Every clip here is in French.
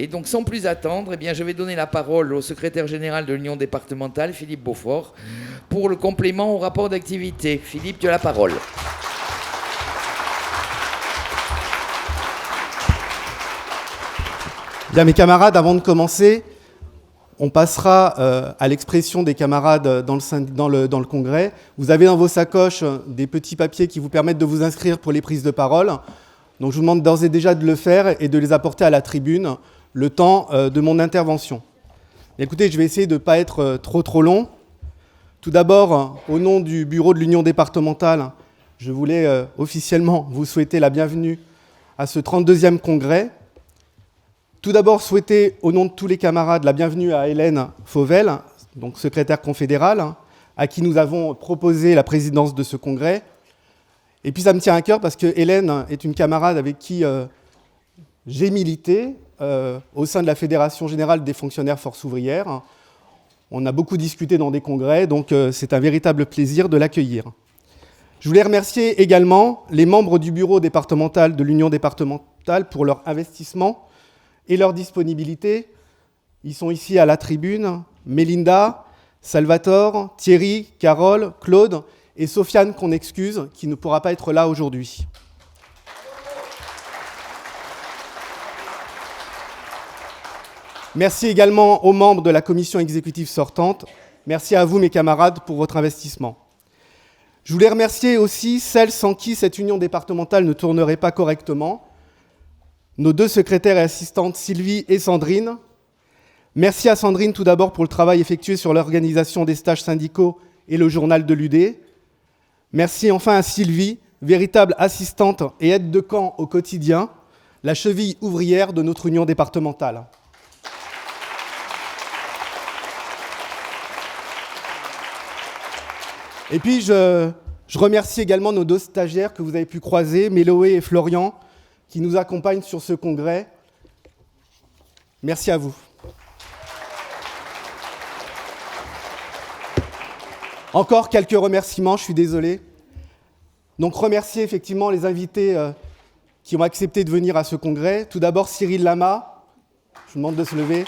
Et donc, sans plus attendre, eh bien, je vais donner la parole au secrétaire général de l'Union départementale, Philippe Beaufort, pour le complément au rapport d'activité. Philippe, tu as la parole. Bien, mes camarades, avant de commencer, on passera à l'expression des camarades dans le congrès. Vous avez dans vos sacoches des petits papiers qui vous permettent de vous inscrire pour les prises de parole. Donc, je vous demande d'ores et déjà de le faire et de les apporter à la tribune le temps de mon intervention. Écoutez, je vais essayer de ne pas être trop long. Tout d'abord, au nom du bureau de l'Union départementale, je voulais officiellement vous souhaiter la bienvenue à ce 32e congrès. Tout d'abord, souhaiter, au nom de tous les camarades, la bienvenue à Hélène Fauvel, donc secrétaire confédérale, à qui nous avons proposé la présidence de ce congrès. Et puis, ça me tient à cœur parce que Hélène est une camarade avec qui j'ai milité au sein de la Fédération générale des fonctionnaires force ouvrière. On a beaucoup discuté dans des congrès, donc c'est un véritable plaisir de l'accueillir. Je voulais remercier également les membres du bureau départemental de l'Union départementale pour leur investissement et leur disponibilité. Ils sont ici à la tribune. Mélinda, Salvatore, Thierry, Carole, Claude et Sofiane qu'on excuse, qui ne pourra pas être là aujourd'hui. Merci également aux membres de la commission exécutive sortante. Merci à vous, mes camarades, pour votre investissement. Je voulais remercier aussi celles sans qui cette union départementale ne tournerait pas correctement. Nos deux secrétaires et assistantes, Sylvie et Sandrine. Merci à Sandrine tout d'abord pour le travail effectué sur l'organisation des stages syndicaux et le journal de l'UD. Merci enfin à Sylvie, véritable assistante et aide de camp au quotidien, la cheville ouvrière de notre union départementale. Et puis je remercie également nos deux stagiaires que vous avez pu croiser, Méloé et Florian, qui nous accompagnent sur ce congrès. Merci à vous. Encore quelques remerciements, je suis désolé. Donc remercier effectivement les invités qui ont accepté de venir à ce congrès. Tout d'abord Cyril Lama, je vous demande de se lever,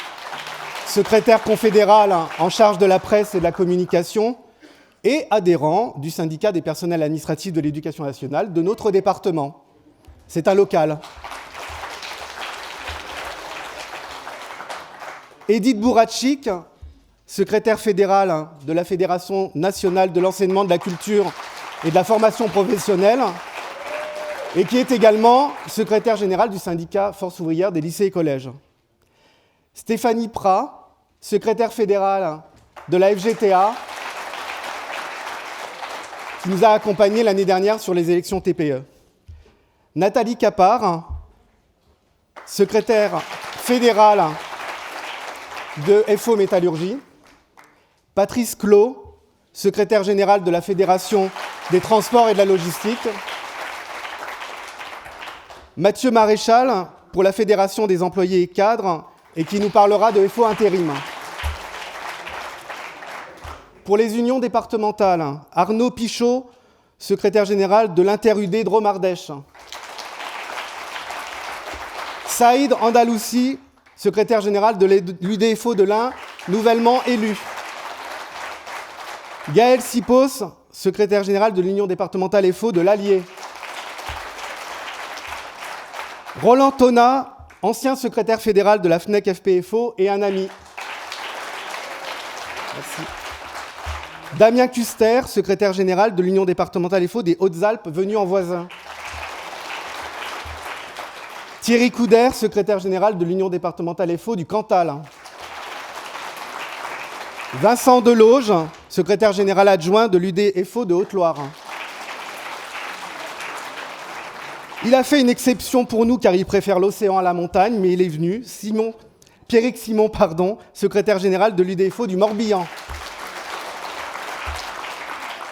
secrétaire confédéral en charge de la presse et de la communication et adhérent du syndicat des personnels administratifs de l'éducation nationale de notre département. C'est un local. Edith Bourachik, secrétaire fédérale de la Fédération nationale de l'enseignement de la culture et de la formation professionnelle, et qui est également secrétaire générale du syndicat Force ouvrière des lycées et collèges. Stéphanie Prat, secrétaire fédérale de la FGTA, qui nous a accompagnés l'année dernière sur les élections TPE. Nathalie Capard, secrétaire fédérale de FO Métallurgie. Patrice Clos, secrétaire général de la Fédération des transports et de la logistique. Mathieu Maréchal, pour la Fédération des employés et cadres, et qui nous parlera de FO intérim. Pour les unions départementales, Arnaud Pichot, secrétaire général de l'Inter-UD Drôme-Ardèche. Saïd Andaloussi, secrétaire général de l'UDFO de l'Ain, nouvellement élu. Gaël Sipos, secrétaire général de l'Union départementale FO de l'Allier. Roland Tona, ancien secrétaire fédéral de la FNEC FPFO et un ami. Merci. Damien Custer, secrétaire général de l'Union départementale FO des Hautes-Alpes, venu en voisin. Thierry Couder, secrétaire général de l'Union départementale FO du Cantal. Vincent Deloge, secrétaire général adjoint de l'UD-FO de Haute-Loire. Il a fait une exception pour nous car il préfère l'océan à la montagne, mais il est venu. Pierrick Simon, secrétaire général de l'UD-FO du Morbihan.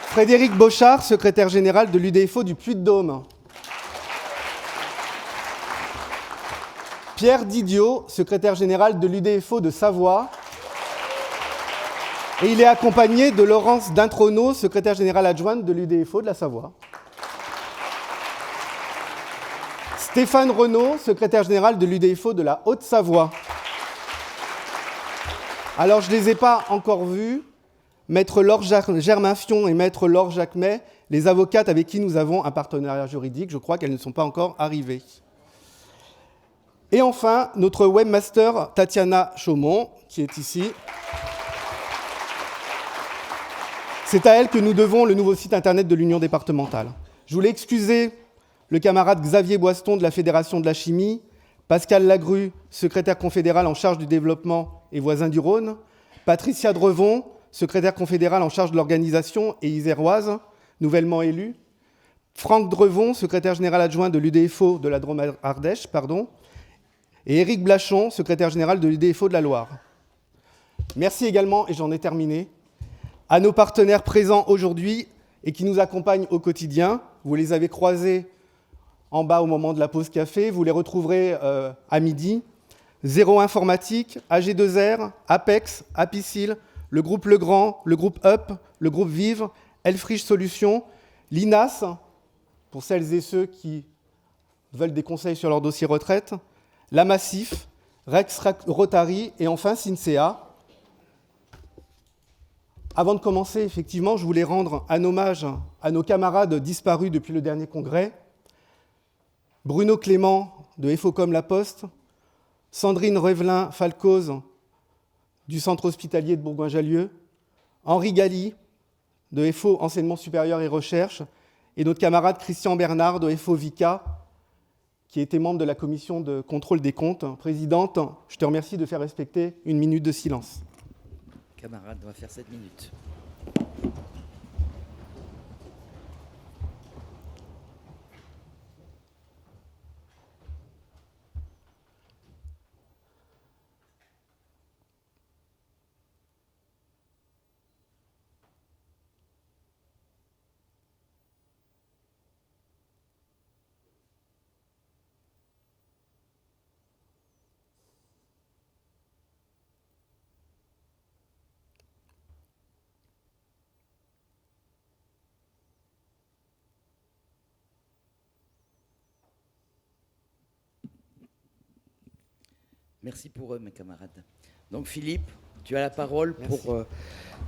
Frédéric Bochard, secrétaire général de l'UD-FO du Puy-de-Dôme. Pierre Didiot, secrétaire général de l'UD-FO de Savoie. Et il est accompagné de Laurence Dintrono, secrétaire générale adjointe de l'UD-FO de la Savoie. Stéphane Renaud, secrétaire général de l'UDFO de la Haute-Savoie. Alors, je ne les ai pas encore vus. Maître Laure Germain Fion et Maître Laure Jacquemet, les avocates avec qui nous avons un partenariat juridique, je crois qu'elles ne sont pas encore arrivées. Et enfin, notre webmaster Tatiana Chaumont, qui est ici. C'est à elle que nous devons le nouveau site internet de l'Union départementale. Je voulais excuser le camarade Xavier Boiston de la Fédération de la chimie, Pascal Lagru, secrétaire confédéral en charge du développement et voisin du Rhône, Patricia Drevon, secrétaire confédéral en charge de l'organisation et iséroise, nouvellement élue, Franck Drevon, secrétaire général adjoint de l'UDFO de la Drôme-Ardèche, et Éric Blachon, secrétaire général de l'UDFO de la Loire. Merci également, et j'en ai terminé, à nos partenaires présents aujourd'hui et qui nous accompagnent au quotidien. Vous les avez croisés en bas au moment de la pause café, vous les retrouverez à midi. Zéro Informatique, AG2R, Apex, Apicil, le groupe Legrand, le groupe UP, le groupe Vive, Elfrich Solutions, l'INAS, pour celles et ceux qui veulent des conseils sur leur dossier retraite, la Massif, Rex Rotary et enfin Cincea. Avant de commencer, effectivement, je voulais rendre un hommage à nos camarades disparus depuis le dernier congrès. Bruno Clément de FOCOM La Poste, Sandrine Revelin-Falcoz du Centre hospitalier de Bourgoin-Jallieu, Henri Galli de FO Enseignement supérieur et recherche, et notre camarade Christian Bernard de FO VICA, qui était membre de la commission de contrôle des comptes. Présidente, je te remercie de faire respecter une minute de silence. Camarade, on va faire 7 minutes. Merci pour eux, mes camarades. Donc Philippe, tu as la parole. Merci. Pour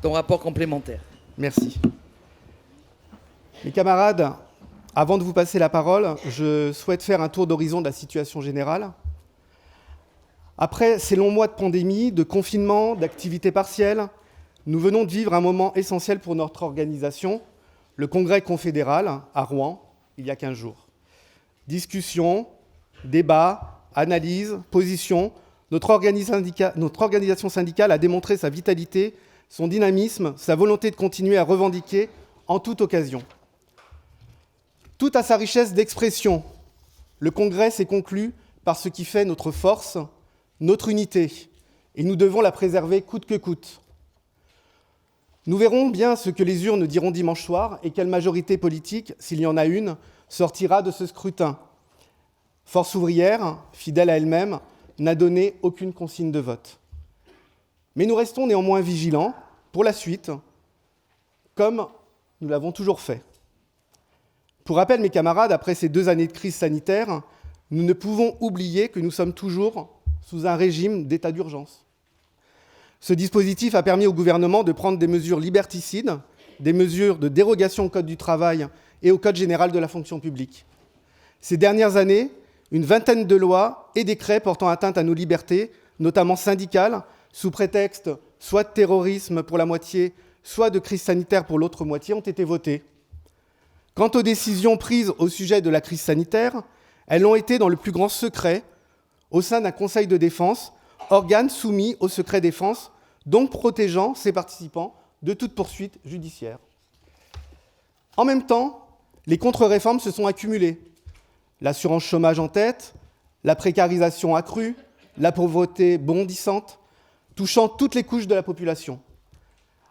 ton rapport complémentaire. Merci. Mes camarades, avant de vous passer la parole, je souhaite faire un tour d'horizon de la situation générale. Après ces longs mois de pandémie, de confinement, d'activité partielle, nous venons de vivre un moment essentiel pour notre organisation, le congrès confédéral à Rouen, il y a 15 jours. Discussions, débats, analyses, positions. Notre organisation syndicale a démontré sa vitalité, son dynamisme, sa volonté de continuer à revendiquer en toute occasion. Tout à sa richesse d'expression, le congrès s'est conclu par ce qui fait notre force, notre unité, et nous devons la préserver coûte que coûte. Nous verrons bien ce que les urnes diront dimanche soir et quelle majorité politique, s'il y en a une, sortira de ce scrutin. Force ouvrière, fidèle à elle-même, n'a donné aucune consigne de vote. Mais nous restons néanmoins vigilants pour la suite, comme nous l'avons toujours fait. Pour rappel, mes camarades, après ces 2 années de crise sanitaire, nous ne pouvons oublier que nous sommes toujours sous un régime d'état d'urgence. Ce dispositif a permis au gouvernement de prendre des mesures liberticides, des mesures de dérogation au Code du travail et au Code général de la fonction publique. Ces dernières années, une vingtaine de lois et décrets portant atteinte à nos libertés, notamment syndicales, sous prétexte soit de terrorisme pour la moitié, soit de crise sanitaire pour l'autre moitié, ont été votés. Quant aux décisions prises au sujet de la crise sanitaire, elles ont été dans le plus grand secret, au sein d'un conseil de défense, organe soumis au secret défense, donc protégeant ses participants de toute poursuite judiciaire. En même temps, les contre-réformes se sont accumulées. L'assurance chômage en tête, la précarisation accrue, la pauvreté bondissante, touchant toutes les couches de la population.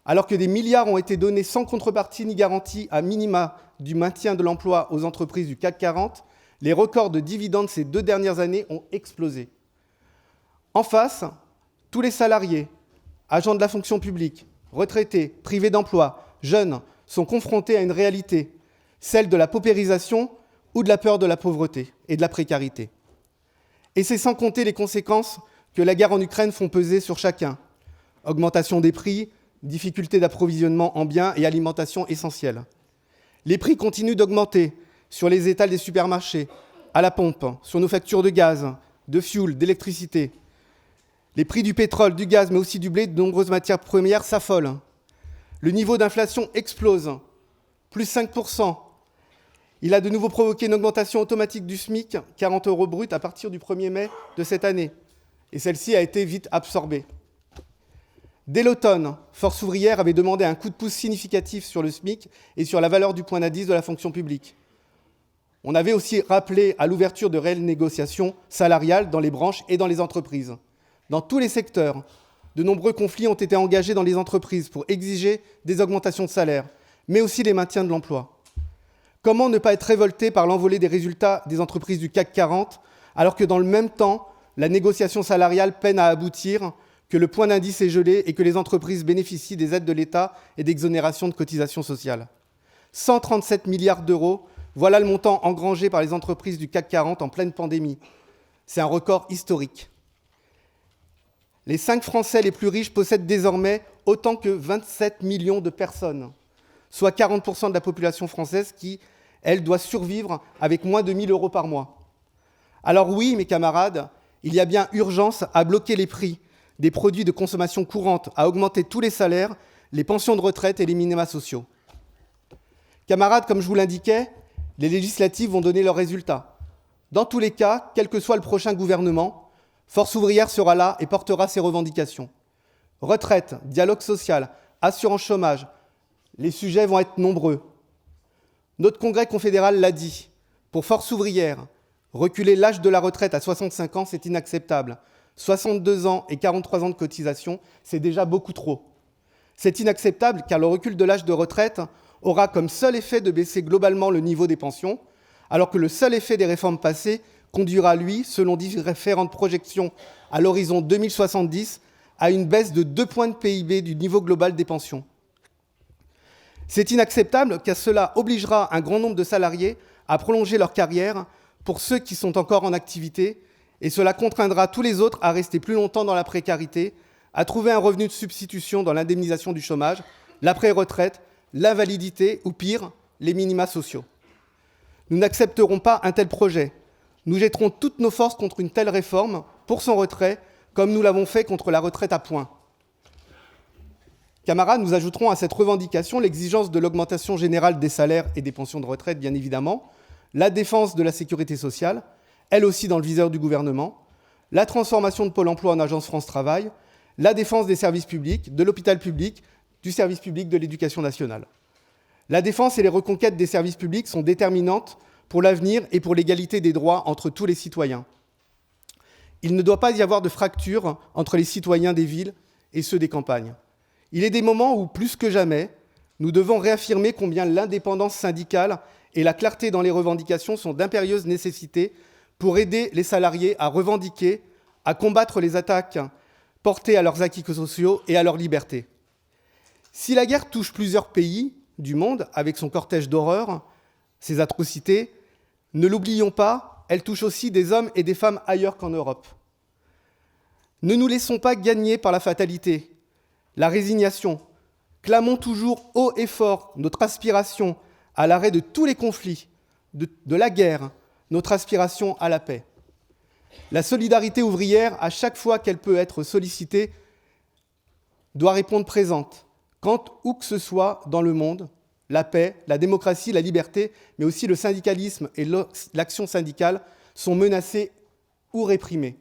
Alors que des milliards ont été donnés sans contrepartie ni garantie à minima du maintien de l'emploi aux entreprises du CAC 40, les records de dividendes ces 2 dernières années ont explosé. En face, tous les salariés, agents de la fonction publique, retraités, privés d'emploi, jeunes, sont confrontés à une réalité, celle de la paupérisation ou de la peur de la pauvreté et de la précarité. Et c'est sans compter les conséquences que la guerre en Ukraine font peser sur chacun. Augmentation des prix, difficultés d'approvisionnement en biens et alimentation essentielle. Les prix continuent d'augmenter sur les étals des supermarchés, à la pompe, sur nos factures de gaz, de fioul, d'électricité. Les prix du pétrole, du gaz, mais aussi du blé, de nombreuses matières premières s'affolent. Le niveau d'inflation explose, plus 5%. Il a de nouveau provoqué une augmentation automatique du SMIC, 40 € brut, à partir du 1er mai de cette année. Et celle-ci a été vite absorbée. Dès l'automne, Force ouvrière avait demandé un coup de pouce significatif sur le SMIC et sur la valeur du point d'indice de la fonction publique. On avait aussi rappelé à l'ouverture de réelles négociations salariales dans les branches et dans les entreprises. Dans tous les secteurs, de nombreux conflits ont été engagés dans les entreprises pour exiger des augmentations de salaire, mais aussi les maintiens de l'emploi. Comment ne pas être révolté par l'envolée des résultats des entreprises du CAC 40, alors que dans le même temps, la négociation salariale peine à aboutir, que le point d'indice est gelé et que les entreprises bénéficient des aides de l'État et d'exonérations de cotisations sociales. 137 milliards d'euros, voilà le montant engrangé par les entreprises du CAC 40 en pleine pandémie. C'est un record historique. Les 5 Français les plus riches possèdent désormais autant que 27 millions de personnes, soit 40% de la population française qui, elle, doit survivre avec moins de 1 000 € par mois. Alors oui, mes camarades, il y a bien urgence à bloquer les prix des produits de consommation courante, à augmenter tous les salaires, les pensions de retraite et les minima sociaux. Camarades, comme je vous l'indiquais, les législatives vont donner leurs résultats. Dans tous les cas, quel que soit le prochain gouvernement, Force ouvrière sera là et portera ses revendications. Retraite, dialogue social, assurance chômage, les sujets vont être nombreux. Notre congrès confédéral l'a dit, pour Force ouvrière, reculer l'âge de la retraite à 65 ans, c'est inacceptable. 62 ans et 43 ans de cotisation, c'est déjà beaucoup trop. C'est inacceptable car le recul de l'âge de retraite aura comme seul effet de baisser globalement le niveau des pensions, alors que le seul effet des réformes passées conduira, lui, selon différentes projections à l'horizon 2070, à une baisse de 2 points de PIB du niveau global des pensions. C'est inacceptable car cela obligera un grand nombre de salariés à prolonger leur carrière pour ceux qui sont encore en activité, et cela contraindra tous les autres à rester plus longtemps dans la précarité, à trouver un revenu de substitution dans l'indemnisation du chômage, l'après-retraite, l'invalidité ou pire, les minima sociaux. Nous n'accepterons pas un tel projet. Nous jetterons toutes nos forces contre une telle réforme pour son retrait, comme nous l'avons fait contre la retraite à points. Camarades, nous ajouterons à cette revendication l'exigence de l'augmentation générale des salaires et des pensions de retraite, bien évidemment, la défense de la sécurité sociale, elle aussi dans le viseur du gouvernement, la transformation de Pôle emploi en agence France Travail, la défense des services publics, de l'hôpital public, du service public de l'éducation nationale. La défense et les reconquêtes des services publics sont déterminantes pour l'avenir et pour l'égalité des droits entre tous les citoyens. Il ne doit pas y avoir de fracture entre les citoyens des villes et ceux des campagnes. Il est des moments où, plus que jamais, nous devons réaffirmer combien l'indépendance syndicale et la clarté dans les revendications sont d'impérieuses nécessités pour aider les salariés à revendiquer, à combattre les attaques portées à leurs acquis sociaux et à leur liberté. Si la guerre touche plusieurs pays du monde avec son cortège d'horreurs, ses atrocités, ne l'oublions pas, elle touche aussi des hommes et des femmes ailleurs qu'en Europe. Ne nous laissons pas gagner par la fatalité, la résignation. Clamons toujours haut et fort notre aspiration à l'arrêt de tous les conflits, de la guerre, notre aspiration à la paix. La solidarité ouvrière, à chaque fois qu'elle peut être sollicitée, doit répondre présente, quand où que ce soit dans le monde, la paix, la démocratie, la liberté, mais aussi le syndicalisme et l'action syndicale sont menacés ou réprimés.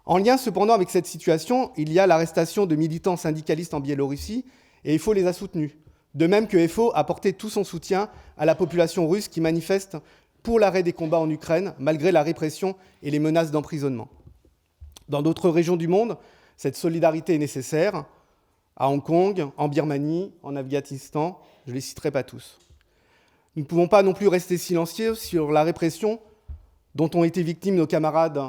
En lien cependant avec cette situation, il y a l'arrestation de militants syndicalistes en Biélorussie et FO les a soutenus. De même que FO a porté tout son soutien à la population russe qui manifeste pour l'arrêt des combats en Ukraine, malgré la répression et les menaces d'emprisonnement. Dans d'autres régions du monde, cette solidarité est nécessaire, à Hong Kong, en Birmanie, en Afghanistan, je ne les citerai pas tous. Nous ne pouvons pas non plus rester silencieux sur la répression dont ont été victimes nos camarades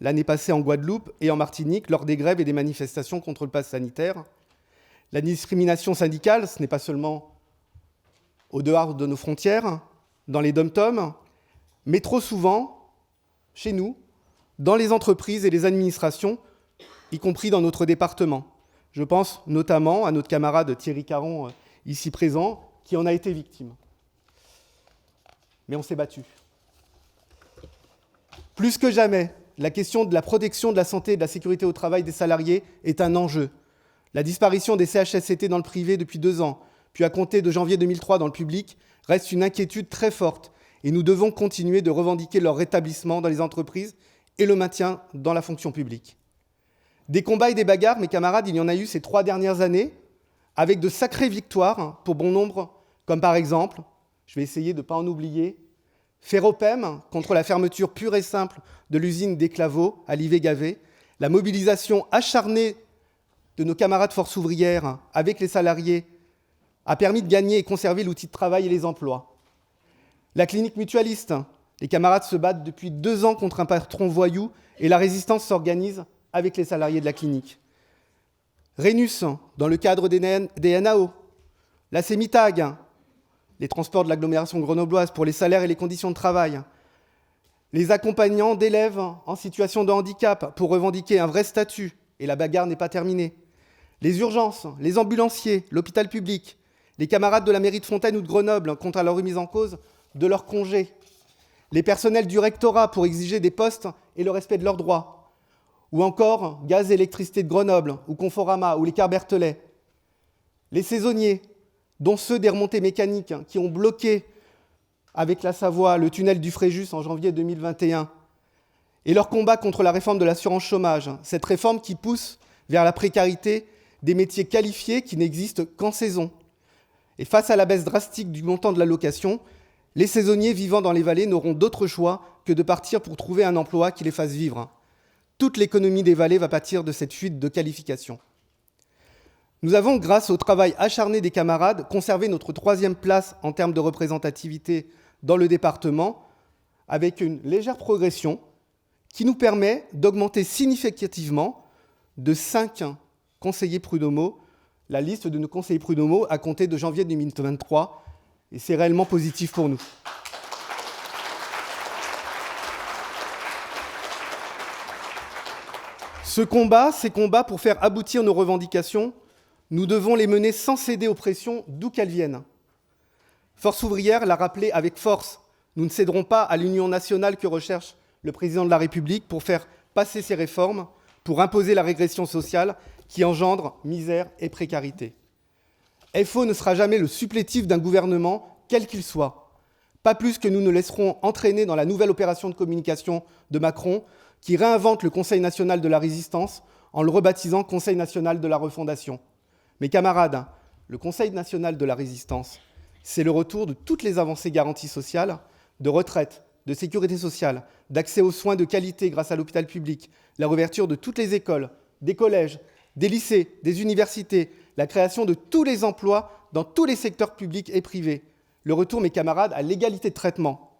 l'année passée en Guadeloupe et en Martinique lors des grèves et des manifestations contre le pass sanitaire. La discrimination syndicale, ce n'est pas seulement au dehors de nos frontières. dans les dom-toms, mais trop souvent, chez nous, dans les entreprises et les administrations, y compris dans notre département. Je pense notamment à notre camarade Thierry Caron, ici présent, qui en a été victime. Mais on s'est battu. Plus que jamais, la question de la protection de la santé et de la sécurité au travail des salariés est un enjeu. La disparition des CHSCT dans le privé depuis 2 ans, puis à compter de janvier 2003 dans le public, reste une inquiétude très forte et nous devons continuer de revendiquer leur rétablissement dans les entreprises et le maintien dans la fonction publique. Des combats et des bagarres, mes camarades, il y en a eu ces 3 dernières années, avec de sacrées victoires pour bon nombre, comme par exemple, je vais essayer de ne pas en oublier, Ferropem contre la fermeture pure et simple de l'usine d'Esclavaux à Livet-Gavet, la mobilisation acharnée de nos camarades forces ouvrières avec les salariés a permis de gagner et conserver l'outil de travail et les emplois. La clinique mutualiste, les camarades se battent depuis 2 ans contre un patron voyou et la résistance s'organise avec les salariés de la clinique. Rhenus, dans le cadre des NAO, la CEMITAG, les transports de l'agglomération grenobloise pour les salaires et les conditions de travail, les accompagnants d'élèves en situation de handicap pour revendiquer un vrai statut, et la bagarre n'est pas terminée, les urgences, les ambulanciers, l'hôpital public, les camarades de la mairie de Fontaine ou de Grenoble contre la remise en cause de leurs congés, les personnels du rectorat pour exiger des postes et le respect de leurs droits, ou encore Gaz et Électricité de Grenoble, ou Conforama, ou les Cars Berthellet, les saisonniers, dont ceux des remontées mécaniques qui ont bloqué avec la Savoie le tunnel du Fréjus en janvier 2021, et leur combat contre la réforme de l'assurance chômage, cette réforme qui pousse vers la précarité des métiers qualifiés qui n'existent qu'en saison. Et face à la baisse drastique du montant de l'allocation, les saisonniers vivant dans les vallées n'auront d'autre choix que de partir pour trouver un emploi qui les fasse vivre. Toute l'économie des vallées va pâtir de cette fuite de qualification. Nous avons, grâce au travail acharné des camarades, conservé notre 3e place en termes de représentativité dans le département, avec une légère progression qui nous permet d'augmenter significativement de 5 conseillers prud'homaux la liste de nos conseillers prud'homaux à compter de janvier 2023, et c'est réellement positif pour nous. Ces combats pour faire aboutir nos revendications, nous devons les mener sans céder aux pressions d'où qu'elles viennent. Force ouvrière l'a rappelé avec force, nous ne céderons pas à l'union nationale que recherche le président de la République pour faire passer ses réformes, pour imposer la régression sociale qui engendre misère et précarité. FO ne sera jamais le supplétif d'un gouvernement, quel qu'il soit. Pas plus que nous ne laisserons entraîner dans la nouvelle opération de communication de Macron qui réinvente le Conseil national de la résistance en le rebaptisant Conseil national de la refondation. Mes camarades, le Conseil national de la résistance, c'est le retour de toutes les avancées garanties sociales, de retraite, de sécurité sociale, d'accès aux soins de qualité grâce à l'hôpital public, la réouverture de toutes les écoles, des collèges, des lycées, des universités, la création de tous les emplois dans tous les secteurs publics et privés, le retour, mes camarades, à l'égalité de traitement.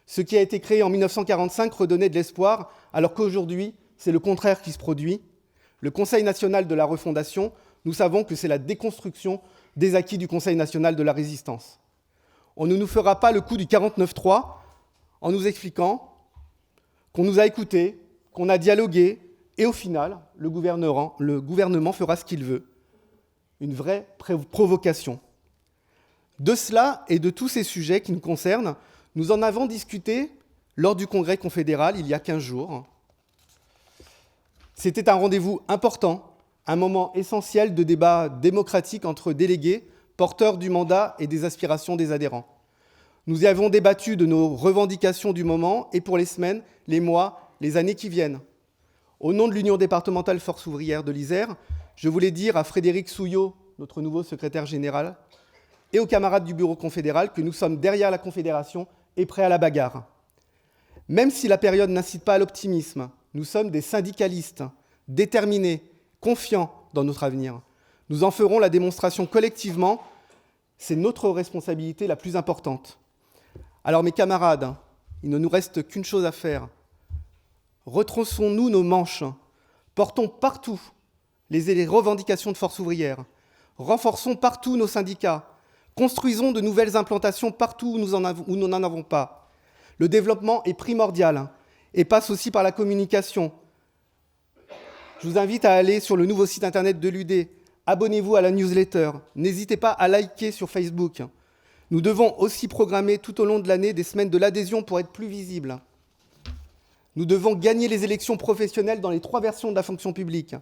Ce qui a été créé en 1945 redonnait de l'espoir, alors qu'aujourd'hui, c'est le contraire qui se produit. Le Conseil national de la refondation, nous savons que c'est la déconstruction des acquis du Conseil national de la résistance. On ne nous fera pas le coup du 49-3 en nous expliquant qu'on nous a écoutés, qu'on a dialogué, et au final, le gouvernement fera ce qu'il veut. Une vraie provocation. De cela et de tous ces sujets qui nous concernent, nous en avons discuté lors du Congrès confédéral il y a 15 jours. C'était un rendez-vous important, un moment essentiel de débat démocratique entre délégués, porteurs du mandat et des aspirations des adhérents. Nous y avons débattu de nos revendications du moment et pour les semaines, les mois, les années qui viennent. Au nom de l'Union départementale Force ouvrière de l'Isère, je voulais dire à Frédéric Souillot, notre nouveau secrétaire général, et aux camarades du bureau confédéral que nous sommes derrière la Confédération et prêts à la bagarre. Même si la période n'incite pas à l'optimisme, nous sommes des syndicalistes, déterminés, confiants dans notre avenir. Nous en ferons la démonstration collectivement, c'est notre responsabilité la plus importante. Alors mes camarades, il ne nous reste qu'une chose à faire. Retroussons-nous nos manches, portons partout les revendications de Force ouvrière, renforçons partout nos syndicats, Construisons de nouvelles implantations partout où nous n'en avons pas. Le développement est primordial et passe aussi par la communication. Je vous invite à aller sur le nouveau site internet de l'UD. Abonnez-vous à la newsletter. N'hésitez pas à liker sur Facebook. Nous devons aussi programmer tout au long de l'année des semaines de l'adhésion pour être plus visibles. Nous devons gagner les élections professionnelles dans les 3 versions de la fonction publique.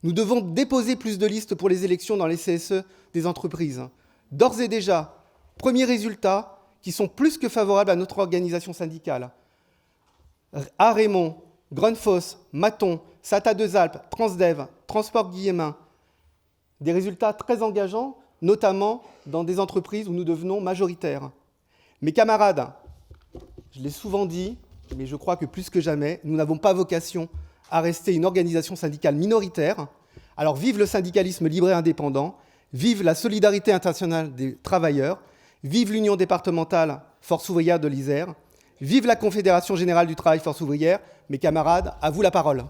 Nous devons déposer plus de listes pour les élections dans les CSE des entreprises. D'ores et déjà, premiers résultats qui sont plus que favorables à notre organisation syndicale. À Raymond, Grundfos, Maton, SATA 2 Alpes, Transdev, Transport Guillemin, des résultats très engageants, notamment dans des entreprises où nous devenons majoritaires. Mes camarades, je l'ai souvent dit, mais je crois que plus que jamais, nous n'avons pas vocation à rester une organisation syndicale minoritaire. Alors vive le syndicalisme libre et indépendant, vive la solidarité internationale des travailleurs, vive l'Union départementale Force ouvrière de l'Isère, vive la Confédération générale du travail Force ouvrière. Mes camarades, à vous la parole.